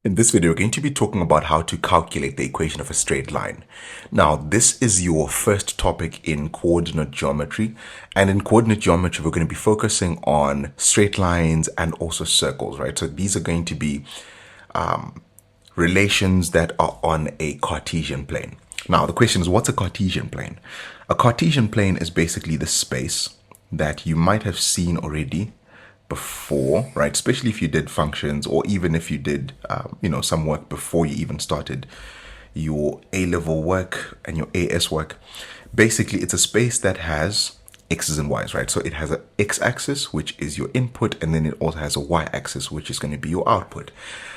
In this video, we're going to be talking about how to calculate the equation of a straight line. Now, this is your first topic in coordinate geometry. And in coordinate geometry, we're going to be focusing on straight lines and also circles, right? So these are going to be relations that are on a Cartesian plane. Now, the question is, what's a Cartesian plane? A Cartesian plane is basically the space that you might have seen already before, right? Especially if you did functions, or even if you did, some work before you even started your A-level work and your AS work. Basically, it's a space that has X's and Y's, right? So it has an X-axis, which is your input, and then it also has a Y-axis, which is going to be your output.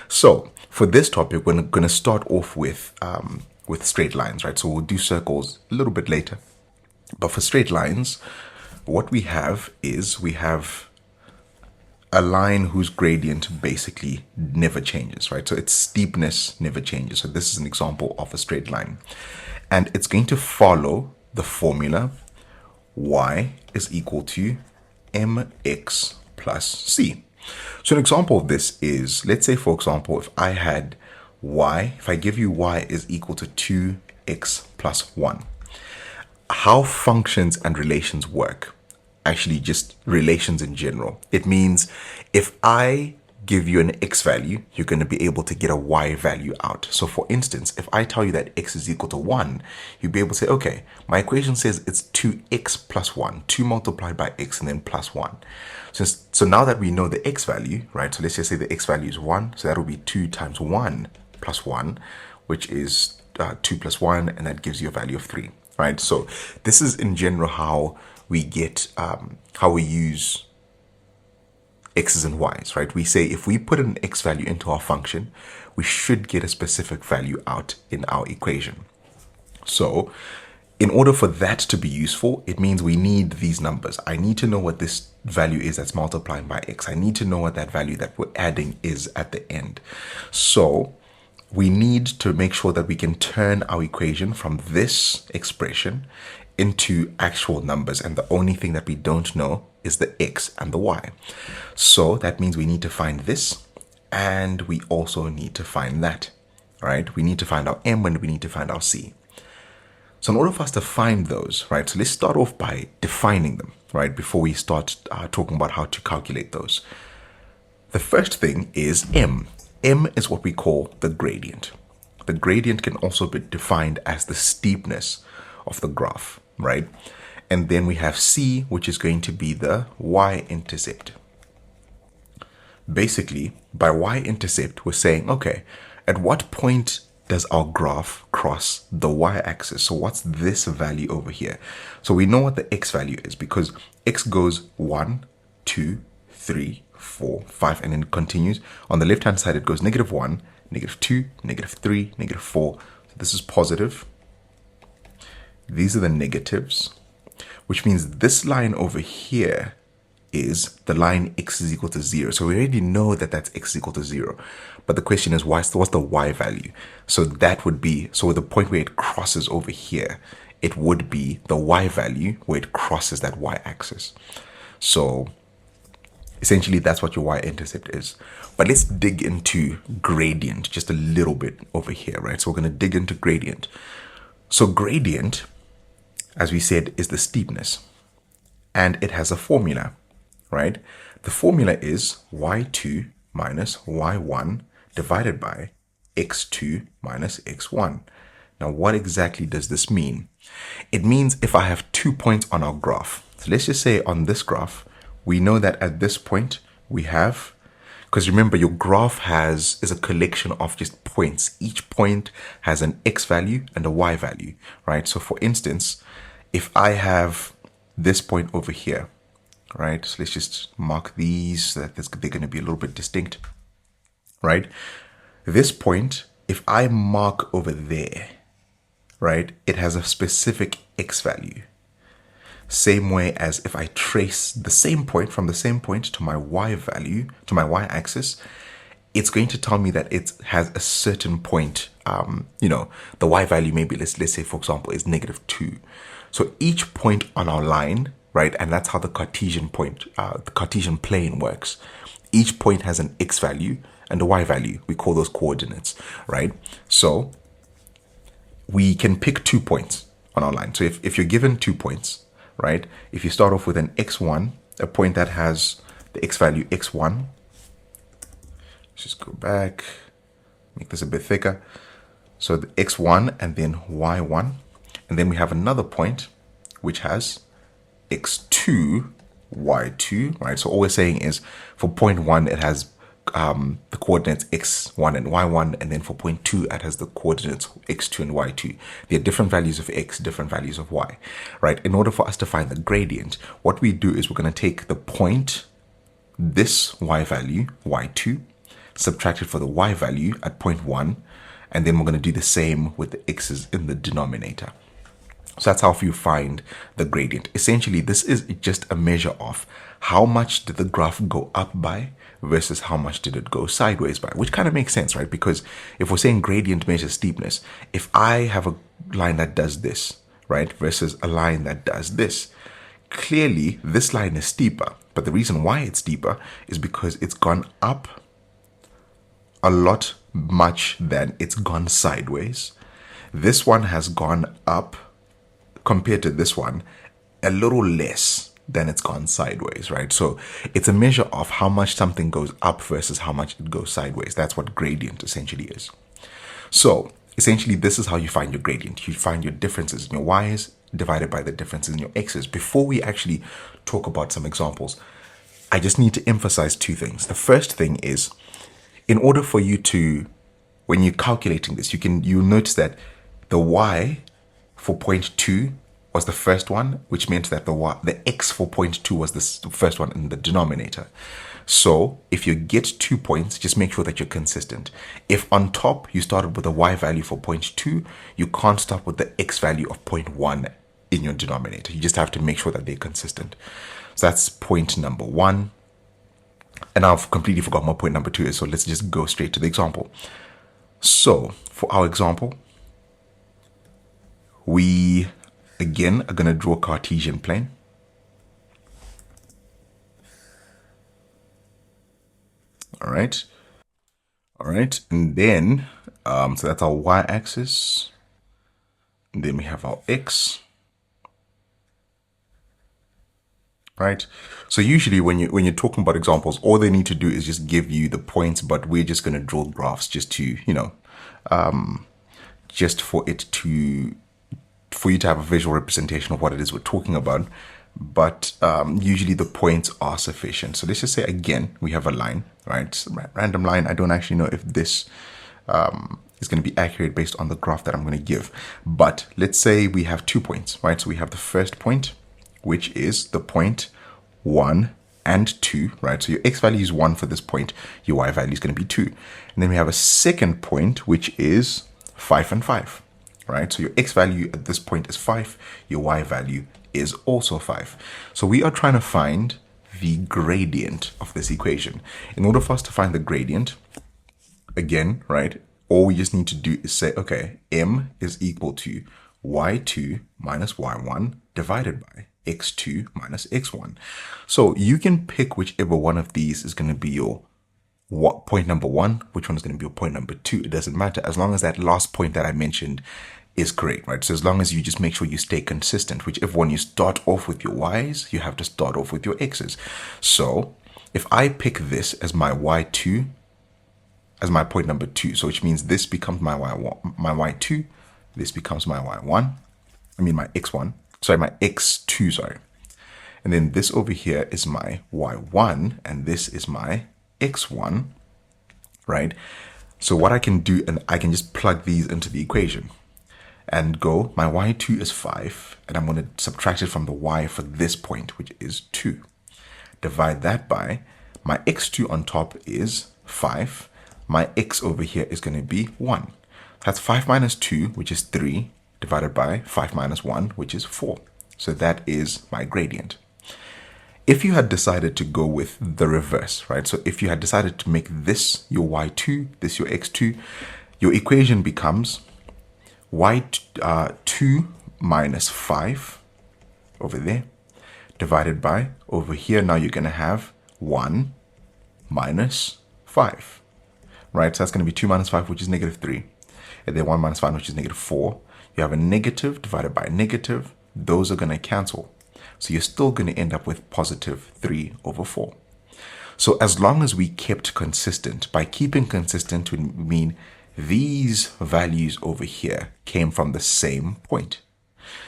So for this topic, we're going to start off with straight lines, right? So we'll do circles a little bit later. But for straight lines, what we have is we have a line whose gradient basically never changes, right? So its steepness never changes. So this is an example of a straight line. And it's going to follow the formula y is equal to mx plus c. So an example of this is, let's say, for example, if I give you y is equal to 2x plus 1, how functions and relations work, actually just relations in general. It means if I give you an x value, you're going to be able to get a y value out. So for instance, if I tell you that x is equal to 1, you'll be able to say, okay, my equation says it's 2x plus 1, 2 multiplied by x and then plus 1. So now that we know the x value, right, so let's just say the x value is 1, so that will be 2 times 1 plus 1, which is 2 plus 1, and that gives you a value of 3, right? So this is in general how we get, how we use x's and y's, right? We say if we put an x value into our function, we should get a specific value out in our equation. So in order for that to be useful, it means we need these numbers. I need to know what this value is that's multiplying by x. I need to know what that value that we're adding is at the end. So we need to make sure that we can turn our equation from this expression into actual numbers, and the only thing that we don't know is the x and the y. So that means we need to find this, and we also need to find that, right? We need to find our m and we need to find our c. So in order for us to find those, right, so let's start off by defining them, right, before we start talking about how to calculate those. The first thing is m. M is what we call the gradient. The gradient can also be defined as the steepness of the graph, right? And then we have c, which is going to be the y-intercept. Basically, by y-intercept, we're saying, okay, at what point does our graph cross the y-axis? So what's this value over here? So we know what the x value is because x goes 1, 2, 3, 4, 5, and then it continues. On the left-hand side, it goes -1, -2, -3, -4. So this is positive. These are the negatives, which means this line over here is the line x is equal to 0. So we already know that that's x is equal to 0. But the question is, what's the y value? So that would be, so the point where it crosses over here, it would be the y value where it crosses that y-axis. So essentially, that's what your y-intercept is. But let's dig into gradient just a little bit over here, right? So we're going to dig into gradient. So gradient, as we said, is the steepness. And it has a formula, right? The formula is y2 minus y1 divided by x2 minus x1. Now, what exactly does this mean? It means if I have 2 points on our graph. So let's just say on this graph, we know that at this point we have, because remember your graph is a collection of just points. Each point has an x value and a y value, right? So for instance, if I have this point over here, right? So let's just mark these so that they're going to be a little bit distinct, right? This point, if I mark over there, right, it has a specific x value. Same way as if I trace the same point from the same point to my y value, to my y-axis, it's going to tell me that it has a certain point, the y value maybe, let's say, for example, is -2. So each point on our line, right, and that's how the Cartesian plane works. Each point has an x value and a y value. We call those coordinates, right? So we can pick 2 points on our line. So if you're given 2 points, right? If you start off with an x1, a point that has the x value x1, let's just go back, make this a bit thicker. So the x1 and then y1. And then we have another point which has x2, y2, right? So all we're saying is for point 1, it has the coordinates x1 and y1, and then for point 2, it has the coordinates x2 and y2. There are different values of x, different values of y, right? In order for us to find the gradient, what we do is we're going to take the point, this y value, y2, subtract it for the y value at point 1, and then we're going to do the same with the x's in the denominator. So that's how you find the gradient. Essentially, this is just a measure of how much did the graph go up by versus how much did it go sideways by, which kind of makes sense, right? Because if we're saying gradient measures steepness, if I have a line that does this, right, versus a line that does this, clearly this line is steeper. But the reason why it's steeper is because it's gone up a lot much than it's gone sideways. This one has gone up compared to this one a little less than it's gone sideways, right? So it's a measure of how much something goes up versus how much it goes sideways. That's what gradient essentially is. So essentially, this is how you find your gradient. You find your differences in your y's divided by the differences in your x's. Before we actually talk about some examples, I just need to emphasize 2 things. The first thing is, in order for you to, when you're calculating this, you'll notice that the y for point 2 was the first one, which meant that the x for point 2 was the first one in the denominator. So if you get 2 points, just make sure that you're consistent. If on top you started with a y value for point 2, you can't start with the x value of point 1 in your denominator. You just have to make sure that they're consistent. So that's point number 1. And I've completely forgotten what point number 2 is, so let's just go straight to the example. So for our example, we again are going to draw a Cartesian plane. All right. And then, so that's our y-axis. And then we have our x. Right. So usually when you're talking about examples, all they need to do is just give you the points, but we're just going to draw graphs just to, just for you to have a visual representation of what it is we're talking about. But usually the points are sufficient. So let's just say, again, we have a line, right? It's a random line. I don't actually know if this is going to be accurate based on the graph that I'm going to give. But let's say we have 2 points, right? So we have the first point, which is the point 1 and 2, right? So your x value is 1 for this point. Your y value is going to be 2. And then we have a second point, which is 5 and 5, right? So your x value at this point is 5. Your y value is also 5. So we are trying to find the gradient of this equation. In order for us to find the gradient, again, right, all we just need to do is say, okay, m is equal to y2 minus y1 divided by x2 minus x1. So you can pick whichever one of these is going to be your point number 1, which one is going to be your point number 2. It doesn't matter as long as that last point that I mentioned is correct, right? So as long as you just make sure you stay consistent, whichever one you start off with your y's, you have to start off with your x's. So if I pick this as my y2, as my point number 2, so which means this becomes my y2, this becomes my y1, my x1, sorry, my x2, sorry. And then this over here is my y1, and this is my x1, right? So what I can do, and I can just plug these into the equation and go, my y2 is 5, and I'm going to subtract it from the y for this point, which is 2. Divide that by, my x2 on top is 5. My x over here is going to be 1. That's 5 minus 2, which is 3, divided by 5 minus 1, which is 4. So that is my gradient. If you had decided to go with the reverse, right? So if you had decided to make this your y2, this your x2, your equation becomes y2 minus 5 over there, divided by, over here now you're going to have 1 minus 5. right? So that's going to be 2 minus 5, which is negative 3. And then 1 minus 5, which is negative 4. You have a negative divided by a negative. Those are going to cancel. So you're still going to end up with positive 3 over 4. So as long as we kept consistent, by keeping consistent, we mean these values over here came from the same point.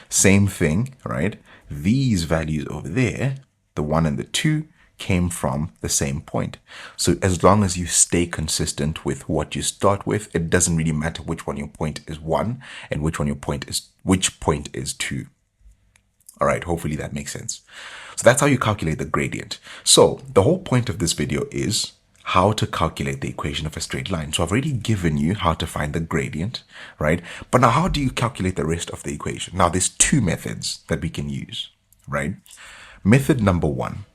Same thing, right? These values over there, the 1 and the 2, came from the same point. So as long as you stay consistent with what you start with, it doesn't really matter which one your point is 1 and which point is 2. All right, hopefully that makes sense. So that's how you calculate the gradient. So the whole point of this video is how to calculate the equation of a straight line. So I've already given you how to find the gradient, right? But now how do you calculate the rest of the equation? Now there's two methods that we can use, right? Method number 1.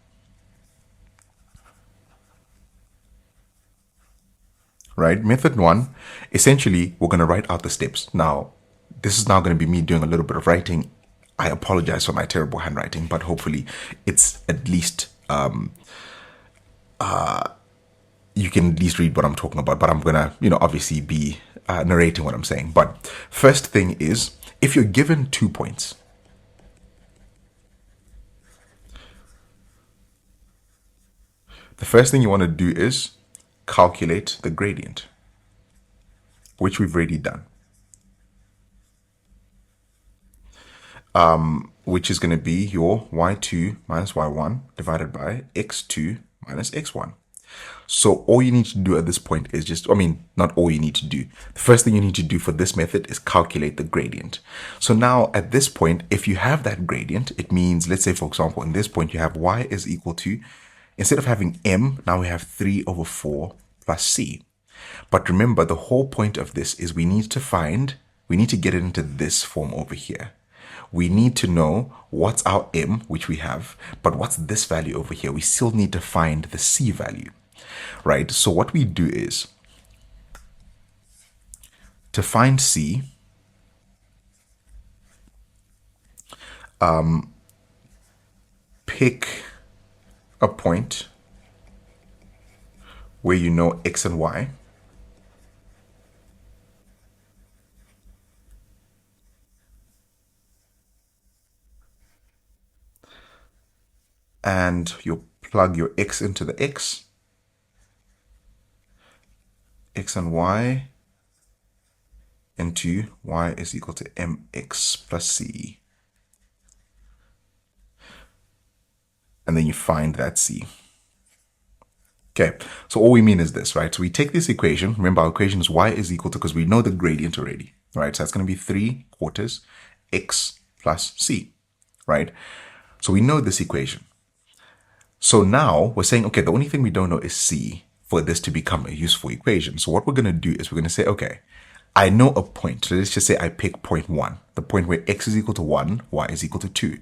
Right? Method 1, essentially, we're going to write out the steps. Now, this is now going to be me doing a little bit of writing. I apologize for my terrible handwriting, but hopefully it's at least, you can at least read what I'm talking about, but I'm going to, obviously be narrating what I'm saying. But first thing is, if you're given 2 points, the first thing you want to do is calculate the gradient, which we've already done. Which is going to be your y2 minus y1 divided by x2 minus x1. So all you need to do at this point is not all you need to do. The first thing you need to do for this method is calculate the gradient. So now at this point, if you have that gradient, it means, let's say, for example, in this point, you have y is equal to, instead of having m, now we have 3 over 4 plus c. But remember, the whole point of this is we need to get it into this form over here. We need to know what's our m, which we have, but what's this value over here? We still need to find the c value, right? So what we do is, to find c, pick a point where you know x and y, and you plug your x into the x and y into y is equal to mx plus c. And then you find that c. Okay, so all we mean is this, right? So we take this equation. Remember, our equation is y is equal to, because we know the gradient already, right? So that's going to be 3/4 x plus c, right? So we know this equation. So now we're saying, okay, the only thing we don't know is c for this to become a useful equation. So what we're going to do is we're going to say, okay, I know a point. So let's just say I pick point 1, the point where x is equal to 1, y is equal to 2.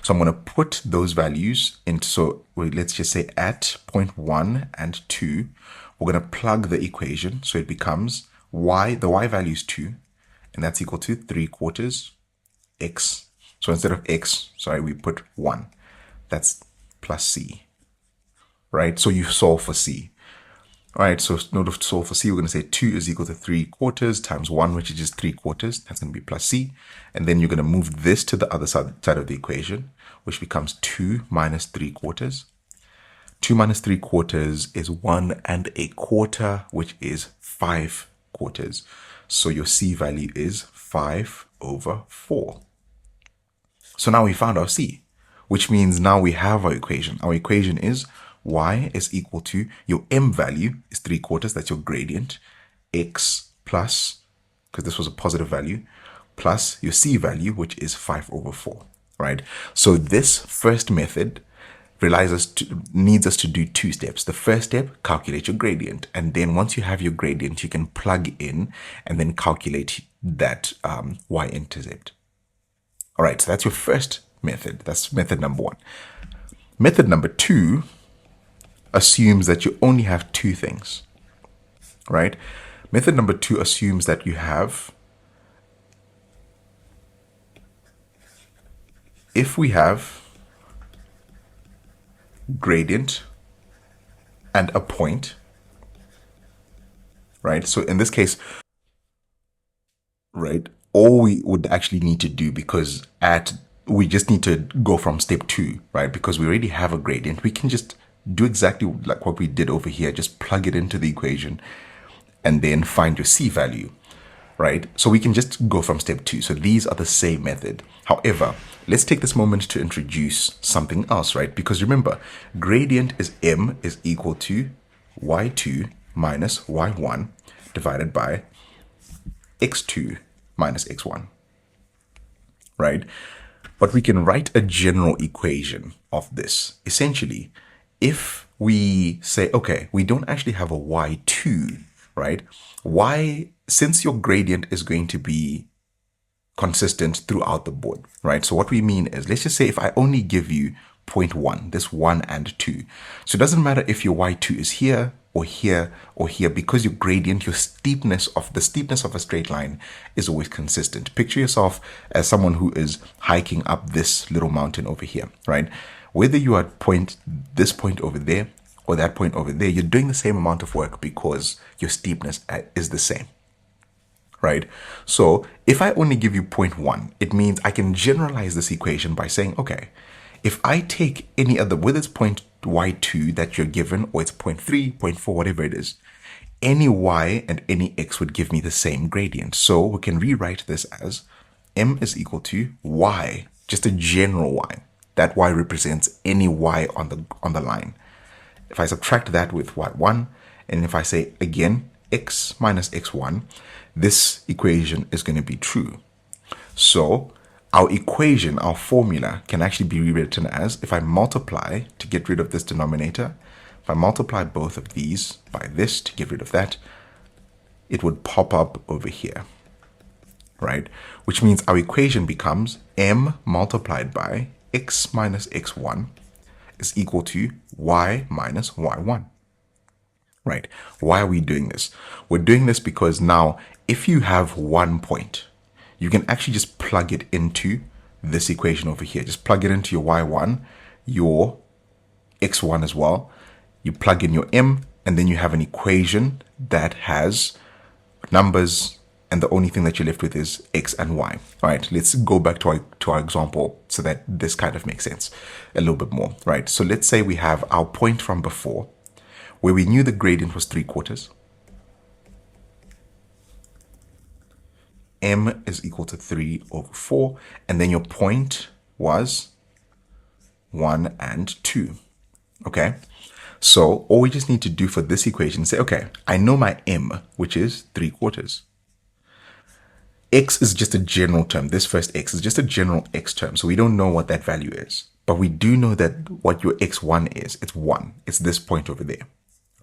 So I'm going to put those values into, so let's just say at point 1 and 2, we're going to plug the equation. So it becomes y, the y value is 2, and that's equal to 3/4 x. So instead of x, we put 1. That's plus c, right? So you solve for c. All right, so in order to solve for c, we're going to say 2 is equal to 3/4 times 1, which is just 3/4. That's going to be plus c. And then you're going to move this to the other side of the equation, which becomes 2 minus 3/4. 2 minus 3/4 is 1 1/4, which is 5/4. So your c value is 5/4. So now we found our c, which means now we have our equation. Our equation is y is equal to, your m value is 3/4, that's your gradient, x plus, because this was a positive value, plus your c value, which is 5/4, right? So this first method needs us to do 2 steps. The first step, calculate your gradient. And then once you have your gradient, you can plug in and then calculate that y-intercept. All right, so that's your first method. That's method number 1. Method number 2 assumes that you only have 2 things, right? Method number 2 assumes that you have, if we have gradient and a point, right? So in this case, right, all we would actually need to do, because we just need to go from step 2, right? Because we already have a gradient. We can just do exactly like what we did over here. Just plug it into the equation and then find your C value, right? So we can just go from step 2. So these are the same method. However, let's take this moment to introduce something else, right? Because remember, gradient is m is equal to y2 minus y1 divided by x2 minus x1, right? But we can write a general equation of this. Essentially, if we say, okay, we don't actually have a y2, right? Since your gradient is going to be consistent throughout the board, right? So what we mean is, let's just say if I only give you 0.1, this 1 and 2. So it doesn't matter if your y2 is here or here or here, because your gradient, the steepness of a straight line is always consistent. Picture yourself as someone who is hiking up this little mountain over here, right? Whether you are at this point over there or that point over there, you're doing the same amount of work because your steepness is the same, right? So if I only give you 0.1, it means I can generalize this equation by saying, okay, if I take any other, whether it's point y2 that you're given, or it's 0.3, 0.4, whatever it is, any y and any x would give me the same gradient. So we can rewrite this as m is equal to y, just a general y. That y represents any y on the line. If I subtract that with y1, and if I say again x minus x1, this equation is going to be true. So our equation, our formula, can actually be rewritten as, if I multiply to get rid of this denominator, if I multiply both of these by this to get rid of that, it would pop up over here, right? Which means our equation becomes m multiplied by x minus x1 is equal to y minus y1, right? Why are we doing this? We're doing this because now, if you have 1 point, you can actually just plug it into this equation over here. Just plug it into your y1, your x1 as well. You plug in your m, and then you have an equation that has numbers, and the only thing that you're left with is x and y. All right, let's go back to our example so that this kind of makes sense a little bit more, right? So let's say we have our point from before, where we knew the gradient was 3/4. M is equal to 3/4, and then your point was 1 and 2. Okay, so all we just need to do for this equation is say, okay, I know my m, which is 3/4. X is just a general term. This first x is just a general x term, so we don't know what that value is, but we do know that what your x1 is. It's 1. It's this point over there,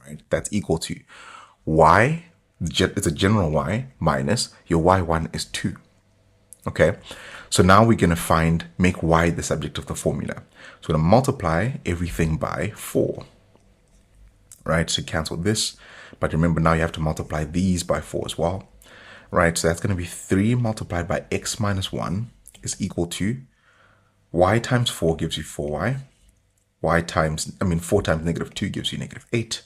right? That's equal to y. It's a general y minus your y1 is 2. Okay, so now we're going to make y the subject of the formula. So we're going to multiply everything by 4, right? So cancel this, but remember now you have to multiply these by 4 as well, right? So that's going to be 3 multiplied by x minus 1 is equal to y times 4 gives you 4y. 4 times -2 gives you -8.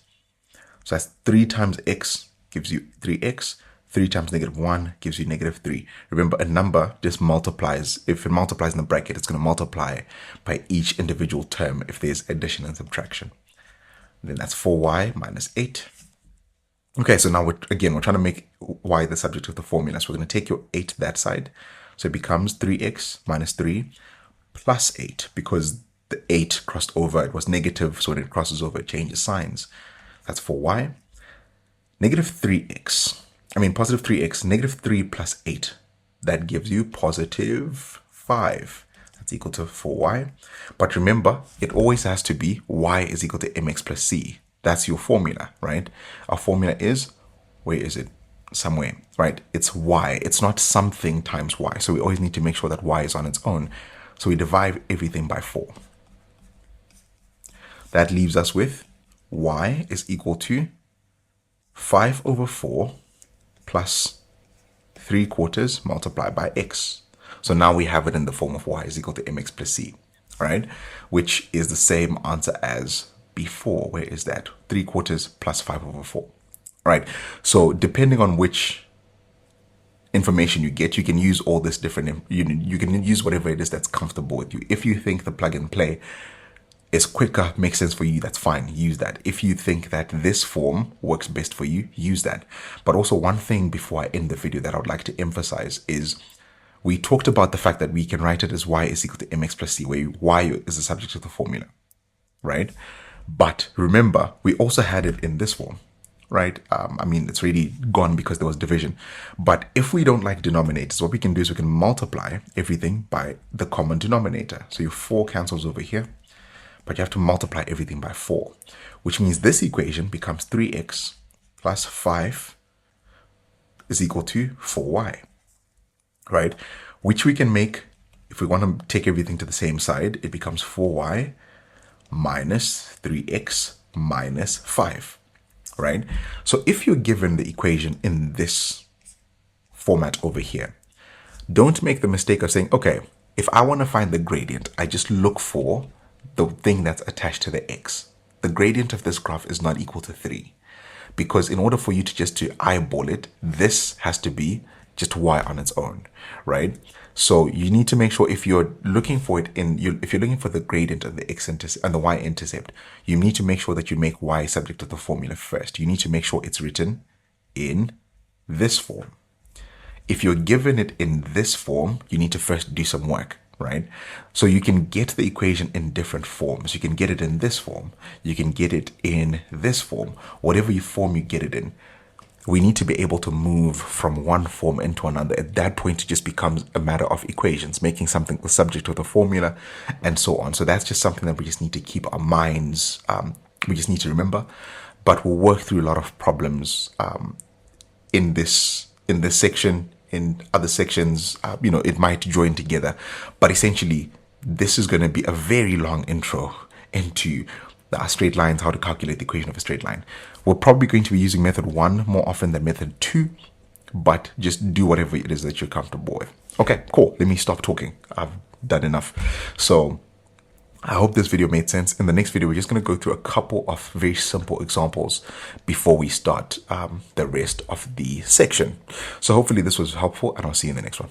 So that's 3 times x gives you 3x. 3 times -1 gives you -3. Remember, a number just multiplies. If it multiplies in the bracket, it's going to multiply by each individual term if there's addition and subtraction. And then that's 4y minus 8. Okay, so now we're trying to make y the subject of the formula. So we're going to take your 8 that side. So it becomes 3x minus 3 plus 8, because the 8 crossed over. It was negative, so when it crosses over, it changes signs. That's 4y. Positive 3x, -3 plus 8. That gives you positive 5. That's equal to 4y. But remember, it always has to be y is equal to mx plus c. That's your formula, right? Our formula is, where is it? Somewhere, right? It's y. It's not something times y. So we always need to make sure that y is on its own. So we divide everything by 4. That leaves us with y is equal to 5/4 plus 3/4 multiplied by x. So now we have it in the form of y is equal to mx plus c, right? Which is the same answer as before. Where is that? 3/4 plus 5/4. right? So depending on which information you get, you can use all this different, you can use whatever it is that's comfortable with you. If you think the plug and play is quicker, makes sense for you, that's fine, use that. If you think that this form works best for you, use that. But also, one thing before I end the video that I would like to emphasize is we talked about the fact that we can write it as y is equal to mx plus c, where y is the subject of the formula, right? But remember, we also had it in this form, right? I mean, it's really gone because there was division. But if we don't like denominators, what we can do is we can multiply everything by the common denominator. So your 4 cancels over here, but you have to multiply everything by 4, which means this equation becomes 3x plus 5 is equal to 4y, right? Which we can make, if we want to take everything to the same side, it becomes 4y minus 3x minus 5, right? So if you're given the equation in this format over here, don't make the mistake of saying, okay, if I want to find the gradient, I just look for the thing that's attached to the x. The gradient of this graph is not equal to 3, because in order for you to eyeball it, this has to be just y on its own, right? So you need to make sure, if you're looking for it if you're looking for the gradient of the x-intercept and the y-intercept, you need to make sure that you make y subject to the formula first. You need to make sure it's written in this form. If you're given it in this form, you need to first do some work, right? So you can get the equation in different forms. You can get it in this form. You can get it in this form. Whatever form you get it in, we need to be able to move from one form into another. At that point, it just becomes a matter of equations, making something the subject of the formula, and so on. So that's just something that we just need to keep our minds, we just need to remember. But we'll work through a lot of problems in this section. In other sections, it might join together. But essentially, this is going to be a very long intro into straight lines, how to calculate the equation of a straight line. We're probably going to be using method 1 more often than method 2, but just do whatever it is that you're comfortable with. Okay, cool. Let me stop talking. I've done enough. So I hope this video made sense. In the next video, we're just going to go through a couple of very simple examples before we start the rest of the section. So hopefully this was helpful, and I'll see you in the next one.